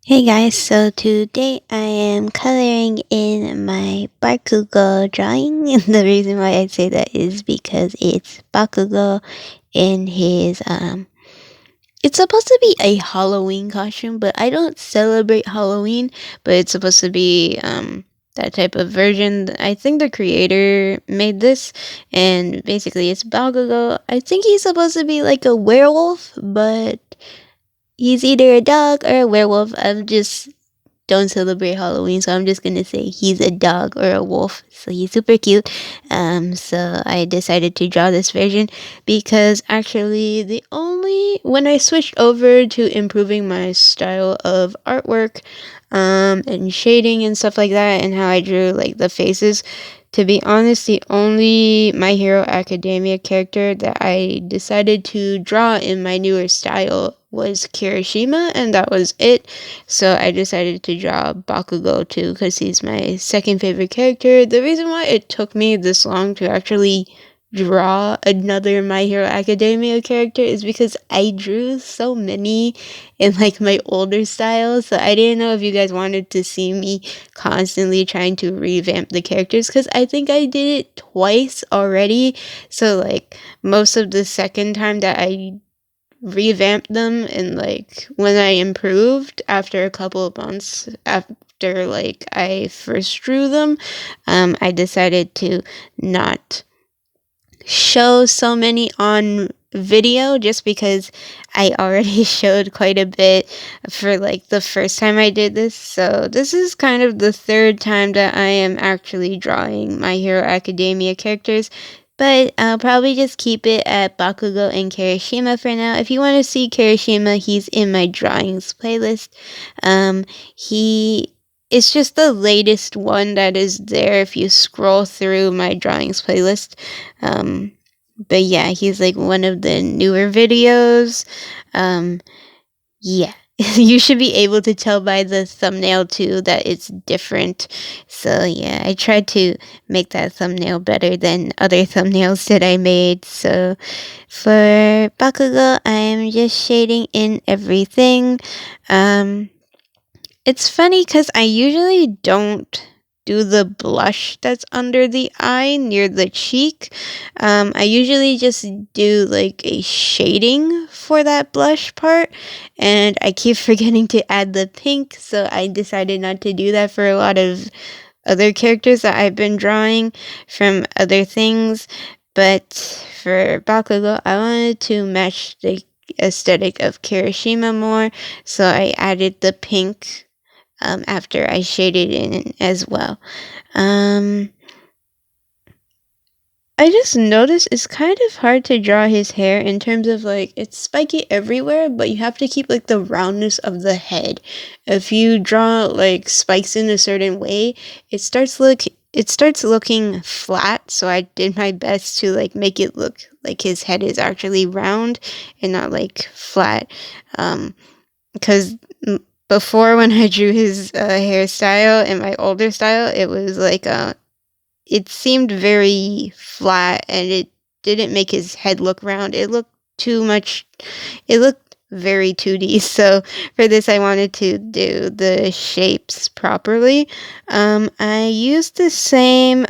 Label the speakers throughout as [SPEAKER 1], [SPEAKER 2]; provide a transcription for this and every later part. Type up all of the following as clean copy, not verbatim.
[SPEAKER 1] Hey guys, so today I am coloring in my Barkugou drawing. And the reason why I say that is because it's Bakugou in his it's supposed to be a Halloween costume, but I don't celebrate Halloween, but it's supposed to be that type of version. I think the creator made this, and basically it's Bakugou. I think he's supposed to be like a werewolf, but he's either a dog or a werewolf. I'm just don't celebrate Halloween, so I'm just gonna say he's a dog or a wolf. So he's super cute. So I decided to draw this version because actually the only when I switched over to improving my style of artwork, and shading and stuff like that, and how I drew like the faces. To be honest, the only My Hero Academia character that I decided to draw in my newer style was Kirishima, and that was it. So I decided to draw Bakugou too because he's my second favorite character. The reason why it took me this long to actually draw another My Hero Academia character is because I drew so many in like my older style, so I didn't know if you guys wanted to see me constantly trying to revamp the characters because I think I did it twice already. So like most of the second time that I revamped them, and like when I improved after a couple of months after like I first drew them, I decided to not show so many on video just because I already showed quite a bit for like the first time I did this. So this is kind of the third time that I am actually drawing My Hero Academia characters. But I'll probably just keep it at Bakugou and Kirishima for now. If you want to see Kirishima, he's in my drawings playlist. He it's just the latest one that is there if you scroll through my drawings playlist. Um, but yeah, he's like one of the newer videos. Um, yeah. You should be able to tell by the thumbnail too that it's different. So yeah, I tried to make that thumbnail better than other thumbnails that I made. So for Bakugo, I'm just shading in everything. Um, it's funny because I usually don't do the blush that's under the eye near the cheek. I usually just do like a shading for that blush part, and I keep forgetting to add the pink, so I decided not to do that for a lot of other characters that I've been drawing from other things. But for Bakugo, I wanted to match the aesthetic of Kirishima more, so I added the pink after I shaded in as well. Um, I just noticed it's kind of hard to draw his hair in terms of like it's spiky everywhere, but you have to keep like the roundness of the head. If you draw like spikes in a certain way, it starts looking flat. So I did my best to like make it look like his head is actually round and not like flat. Because before when I drew his hairstyle in my older style, it was like it seemed very flat and it didn't make his head look round. It looked too much. It looked very 2D. So for this, I wanted to do the shapes properly. I used the same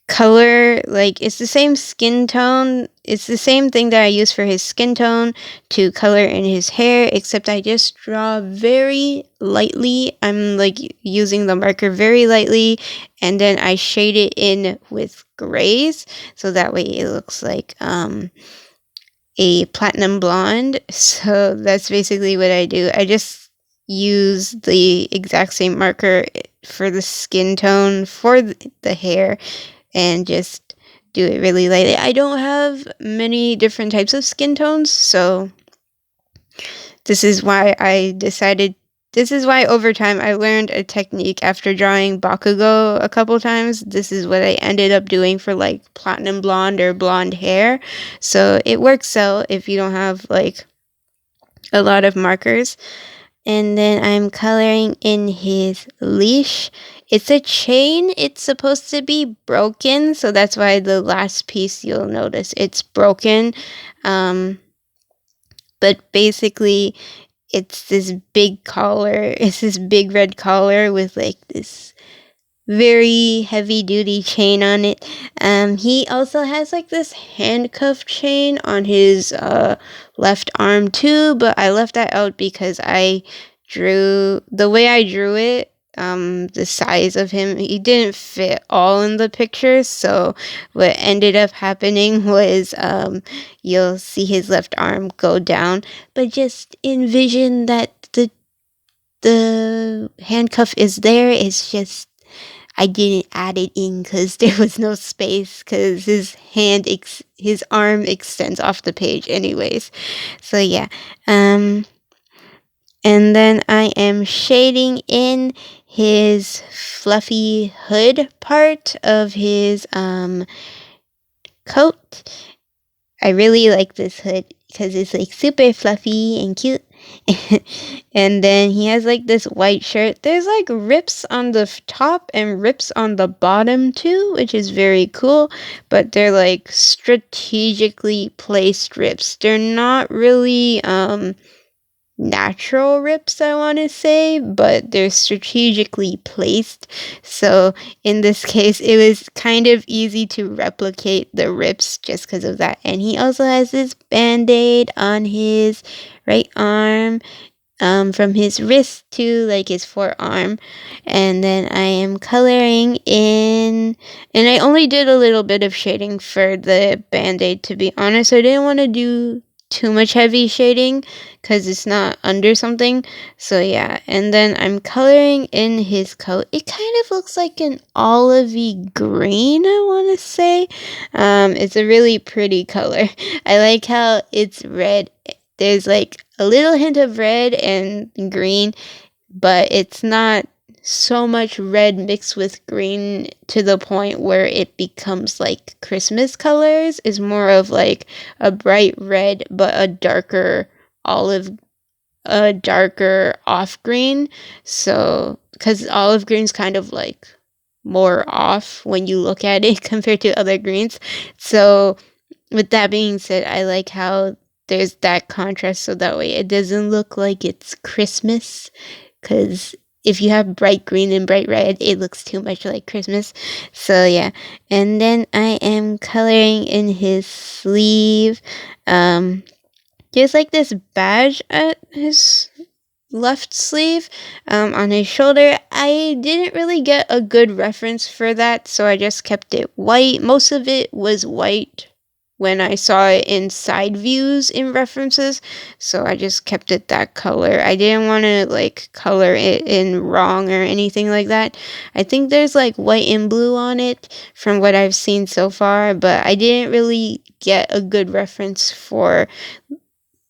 [SPEAKER 1] color, like it's the same skin tone. It's the same thing that I use for his skin tone to color in his hair, except I just draw very lightly. I'm like using the marker very lightly, and then I shade it in with grays so that way it looks like a platinum blonde. So that's basically what I do. I just use the exact same marker for the skin tone for the hair and just do it really lightly. I don't have many different types of skin tones, so this is why I decided. This is why over time I learned a technique after drawing Bakugo a couple times. This is what I ended up doing for like platinum blonde or blonde hair. So it works out if you don't have like a lot of markers. And then I'm coloring in his leash. It's a chain. It's supposed to be broken, so that's why the last piece you'll notice it's broken. But basically, it's this big collar. It's this big red collar with like this very heavy duty chain on it. He also has like this handcuff chain on his left arm too, but I left that out because the way I drew it, the size of him, he didn't fit all in the picture. So what ended up happening was you'll see his left arm go down, but just envision that the handcuff is there. It's just I didn't add it in because there was no space because his arm extends off the page anyways. So yeah. And then I am shading in his fluffy hood part of his coat. I really like this hood because it's like super fluffy and cute. And then he has like this white shirt. There's like rips on the top and rips on the bottom too, which is very cool, but they're like strategically placed rips. They're not really natural rips, I want to say, but they're strategically placed. So in this case, it was kind of easy to replicate the rips just because of that. And he also has this band-aid on his right arm, from his wrist to like his forearm. And then I am coloring in, and I only did a little bit of shading for the band-aid, to be honest. I didn't want to do too much heavy shading because it's not under something. So yeah, and then I'm coloring in his coat. It kind of looks like an olivey green, I want to say. It's a really pretty color. I like how it's red. There's like a little hint of red and green, but it's not so much red mixed with green to the point where it becomes like Christmas colors. It's more of like a bright red but a darker off green. So because olive green's kind of like more off when you look at it compared to other greens. So with that being said, I like how there's that contrast so that way it doesn't look like it's Christmas, because if you have bright green and bright red, it looks too much like Christmas. So yeah, and then I am coloring in his sleeve. There's like this badge at his left sleeve, on his shoulder. I didn't really get a good reference for that, so I just kept it white. Most of it was white when I saw it in side views in references, so I just kept it that color. I didn't want to like color it in wrong or anything like that. I think there's like white and blue on it from what I've seen so far, but I didn't really get a good reference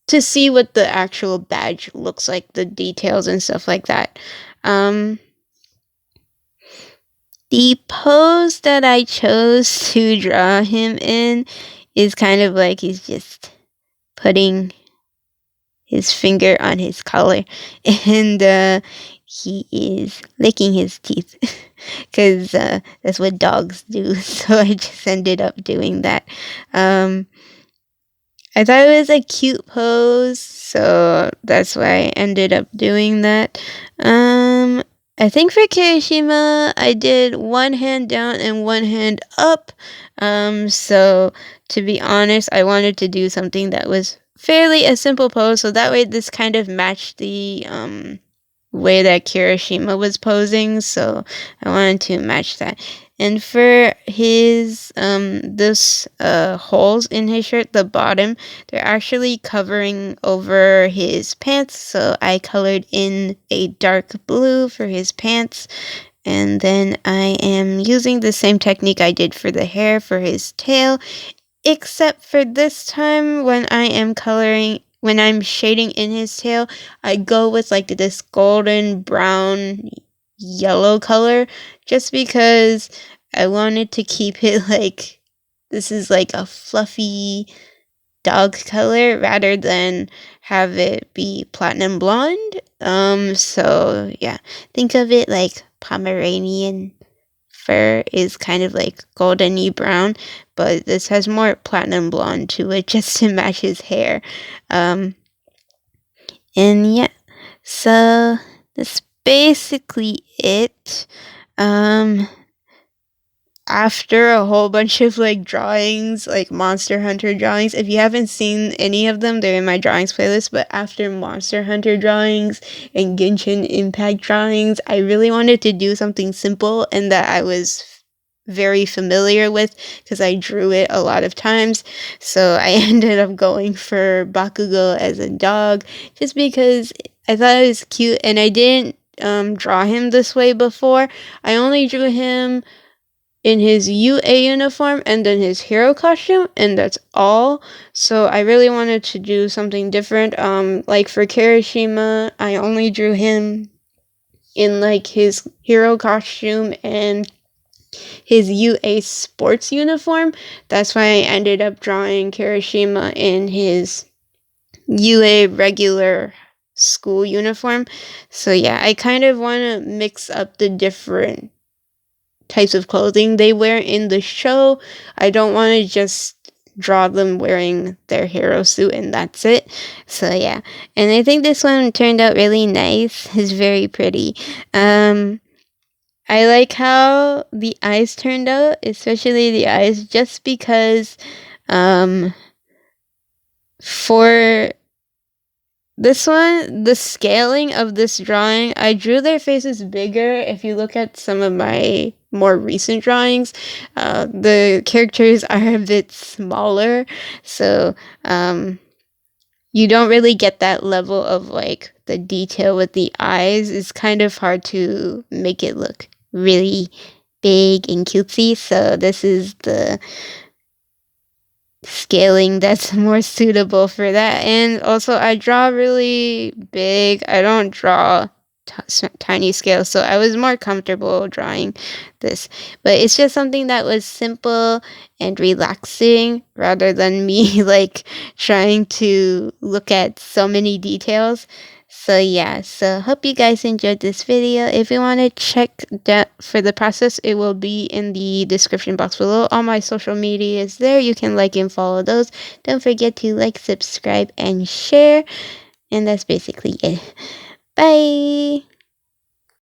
[SPEAKER 1] to see what the actual badge looks like, the details and stuff like that. The pose that I chose to draw him in is kind of like he's just putting his finger on his collar, and he is licking his teeth because that's what dogs do. So I just ended up doing that. I thought it was a cute pose, so that's why I ended up doing that. I think for Kirishima, I did one hand down and one hand up. So to be honest, I wanted to do something that was fairly a simple pose, so that way this kind of matched the way that Kirishima was posing, so I wanted to match that. And for his this holes in his shirt, the bottom, they're actually covering over his pants, so I colored in a dark blue for his pants. And then I am using the same technique I did for the hair for his tail, except for this time when I'm shading in his tail, I go with like this golden brown yellow color, just because I wanted to keep it like this is like a fluffy dog color rather than have it be platinum blonde. So yeah, think of it like Pomeranian fur is kind of like goldeny brown, but this has more platinum blonde to it just to match his hair. And yeah, basically it. Um, After a whole bunch of like drawings, like Monster Hunter drawings. If you haven't seen any of them, they're in my drawings playlist. But after Monster Hunter drawings and Genshin Impact drawings, I really wanted to do something simple and that I was very familiar with because I drew it a lot of times. So I ended up going for Bakugou as a dog just because I thought it was cute and I didn't draw him this way before. I only drew him in his UA uniform and then his hero costume, and that's all. So I really wanted to do something different. Like for Kirishima, I only drew him in like his hero costume and his UA sports uniform. That's why I ended up drawing Kirishima in his UA regular school uniform. So yeah, I kind of want to mix up the different types of clothing they wear in the show. I don't want to just draw them wearing their hero suit and that's it. So yeah, and I think this one turned out really nice. It's very pretty. I like how the eyes turned out, especially the eyes, just because for this one, the scaling of this drawing, I drew their faces bigger. If you look at some of my more recent drawings, the characters are a bit smaller. So, you don't really get that level of like the detail with the eyes. It's kind of hard to make it look really big and cutesy. So, this is the scaling that's more suitable for that. And also, I draw really big. I don't draw tiny scale, so I was more comfortable drawing this. But it's just something that was simple and relaxing rather than me like trying to look at so many details. So yeah, so hope you guys enjoyed this video. If you want to check that for the process, it will be in the description box below. All my social media is there. You can like and follow those. Don't forget to like, subscribe, and share. And that's basically it. Bye!